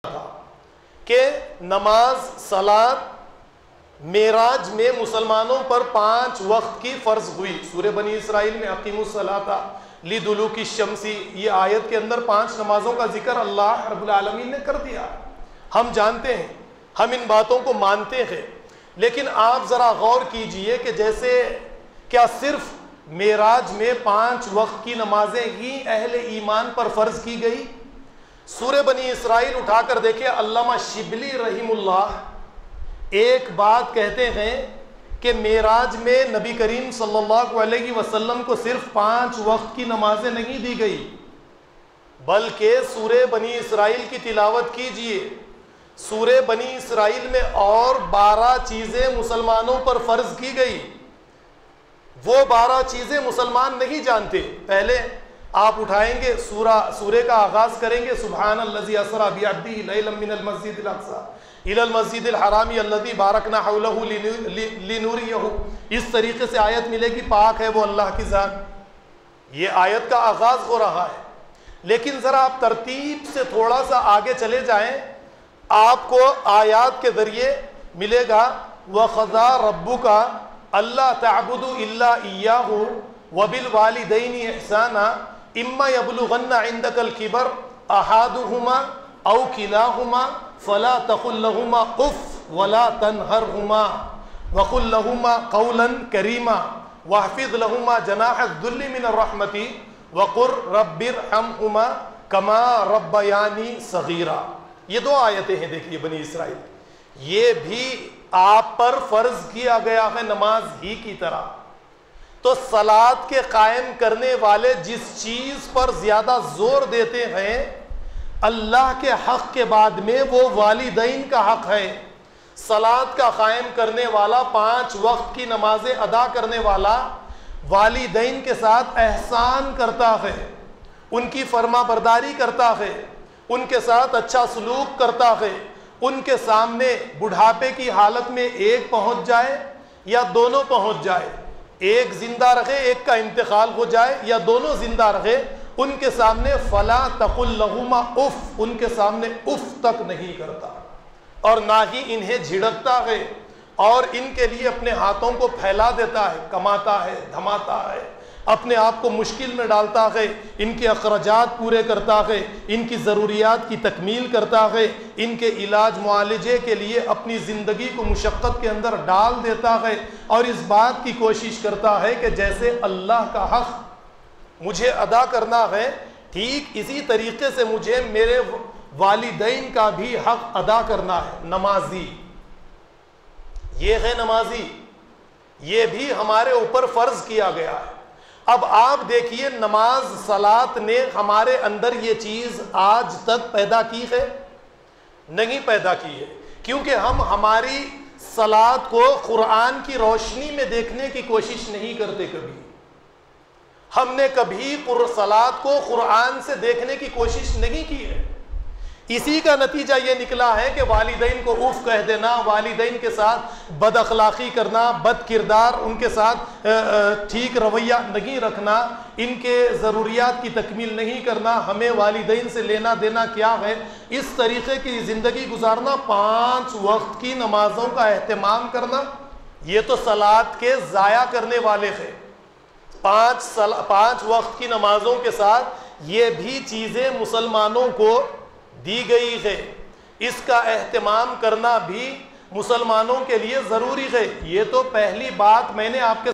تھا کہ نماز صلات معراج میں مسلمانوں پر 5 وقت کی فرض ہوئی. سورہ بنی اسرائیل میں اقیموا الصلاۃ لدلوک الشمس، یہ آیت کے اندر 5 نمازوں کا ذکر اللہ رب العالمین نے کر دیا. ہم جانتے ہیں، ہم ان باتوں کو مانتے ہیں، لیکن آپ ذرا غور کیجئے کہ جیسے کیا صرف معراج میں 5 وقت کی نمازیں ہی اہل ایمان پر فرض کی گئی؟ سورہ بنی اسرائیل اٹھا کر دیکھیں، علامہ شبلی رحم اللہ ایک بات کہتے ہیں کہ معراج میں نبی کریم صلی اللہ علیہ وسلم کو صرف 5 وقت کی نمازیں نہیں دی گئی، بلکہ سورہ بنی اسرائیل کی تلاوت کیجئے. سورہ بنی اسرائیل میں اور 12 چیزیں مسلمانوں پر فرض کی گئی. وہ 12 چیزیں مسلمان نہیں جانتے. پہلے آپ اٹھائیں گے سورہ کا آغاز کریں گے، سبحان الذی اسری بعبدہ لیلا من المسجد الاقصی الی المسجد الحرام الذی بارکنا حولہ لنوریہ. اس طریقے سے آیت ملے گی، پاک ہے وہ اللہ کی ذات. یہ آیت کا آغاز ہو رہا ہے. لیکن ذرا آپ ترتیب سے تھوڑا سا آگے چلے جائیں، آپ کو آیات کے ذریعے ملے گا وَقَضَىٰ رَبُّكَ أَلَّا تَعْبُدُوا إِلَّا إِيَّاهُ وَبِالْوَالِدَيْنِ إِحْسَانًا إِمَّا يَبْلُغَنَّ عِندَكَ الْكِبَرَ أَحَدُهُمَا أَوْ كِلَاهُمَا فَلَا تَقُل لَّهُمَا أُفٍّ وَلَا تَنْهَرْهُمَا وَقُل لَّهُمَا قَوْلًا كَرِيمًا وَاخْفِضْ لَهُمَا جَنَاحَ الذُّلِّ مِنَ الرَّحْمَةِ وَقُل رَّبِّ ارْحَمْهُمَا كَمَا رَبَّيَانِي صَغِيرًا. یہ 2 آیتیں ہیں، دیکھیے بنی اسرائیل. یہ بھی آپ پر فرض کیا گیا ہے نماز ہی کی طرح. تو صلات کے قائم کرنے والے جس چیز پر زیادہ زور دیتے ہیں اللہ کے حق کے بعد میں، وہ والدین کا حق ہے. صلات کا قائم کرنے والا، 5 وقت کی نمازیں ادا کرنے والا والدین کے ساتھ احسان کرتا ہے، ان کی فرما برداری کرتا ہے، ان کے ساتھ اچھا سلوک کرتا ہے. ان کے سامنے بڑھاپے کی حالت میں ایک پہنچ جائے یا دونوں پہنچ جائے، ایک زندہ رہے ایک کا انتقال ہو جائے یا دونوں زندہ رہے، ان کے سامنے فلا تقل لہما اف، ان کے سامنے اف تک نہیں کرتا، اور نہ ہی انہیں جھڑکتا ہے، اور ان کے لیے اپنے ہاتھوں کو پھیلا دیتا ہے، کماتا ہے، دھماتا ہے، اپنے آپ کو مشکل میں ڈالتا ہے، ان کے اخراجات پورے کرتا ہے، ان کی ضروریات کی تکمیل کرتا ہے، ان کے علاج معالجے کے لیے اپنی زندگی کو مشقت کے اندر ڈال دیتا ہے، اور اس بات کی کوشش کرتا ہے کہ جیسے اللہ کا حق مجھے ادا کرنا ہے، ٹھیک اسی طریقے سے مجھے میرے والدین کا بھی حق ادا کرنا ہے. نمازی یہ ہے، نمازی یہ بھی ہمارے اوپر فرض کیا گیا ہے. اب آپ دیکھیے، نماز صلات نے ہمارے اندر یہ چیز آج تک پیدا کی ہے؟ نہیں پیدا کی ہے، کیونکہ ہم ہماری صلات کو قرآن کی روشنی میں دیکھنے کی کوشش نہیں کرتے. کبھی ہم نے کبھی صلات کو قرآن سے دیکھنے کی کوشش نہیں کی ہے. اسی کا نتیجہ یہ نکلا ہے کہ والدین کو اف کہہ دینا، والدین کے ساتھ بد اخلاقی کرنا، بد کردار، ان کے ساتھ ٹھیک رویہ نہیں رکھنا، ان کے ضروریات کی تکمیل نہیں کرنا، ہمیں والدین سے لینا دینا کیا ہے، اس طریقے کی زندگی گزارنا، 5 وقت کی نمازوں کا اہتمام کرنا، یہ تو صلات کے ضائع کرنے والے ہیں. 5 وقت کی نمازوں کے ساتھ یہ بھی چیزیں مسلمانوں کو دی گئی ہے. اس کا اہتمام کرنا بھی مسلمانوں کے لیے ضروری ہے. یہ تو پہلی بات میں نے آپ کے